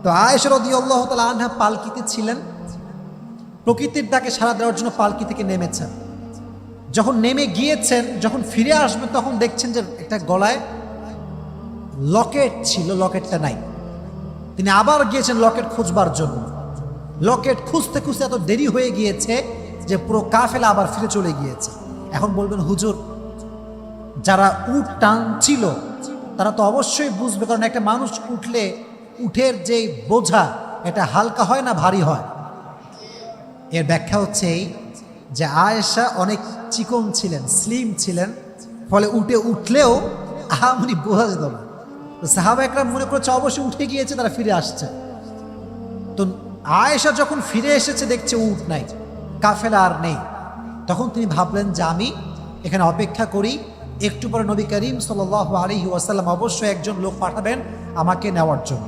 তো আয়েশা রাদিয়াল্লাহু তাআলা আনহা পালকিতে ছিলেন, প্রকৃতির ডাকে সাড়া দেওয়ার জন্য পালকি থেকে নেমেছেন। যখন নেমে গিয়েছেন, যখন ফিরে আসবেন তখন দেখছেন যে একটা গলায় লকেট ছিল, লকেটটা নাই। তিনি আবার গিয়েছেন লকেট খুঁজবার জন্য। লকেট খুঁজতে খুঁজতে এত দেরি হয়ে গিয়েছে যে পুরো কাফেলা আবার ফিরে চলে গিয়েছে। এখন বলবেন হুজুর, যারা উট টানছিল তারা তো অবশ্যই বুঝবে, কারণ একটা মানুষ উঠলে উঠের যে বোঝা এটা হালকা হয় না ভারী হয়। এর ব্যাখ্যা হচ্ছে এই যে আয়েশা অনেক চিকন ছিলেন, স্লিম ছিলেন, ফলে উঠে উঠলেও আহামরি বোঝা যেত না। তো সাহাবা একরাম মনে করছে অবশ্যই উঠে গিয়েছে, তারা ফিরে আসছে। তো আয়েশা যখন ফিরে এসেছে দেখছে উট নাই, কাফেলা আর নেই, তখন তিনি ভাবলেন যে আমি এখানে অপেক্ষা করি, একটু পরে নবী করিম সাল্লাল্লাহু আলাইহি ওয়াসাল্লাম অবশ্যই একজন লোক পাঠাবেন আমাকে নেওয়ার জন্য।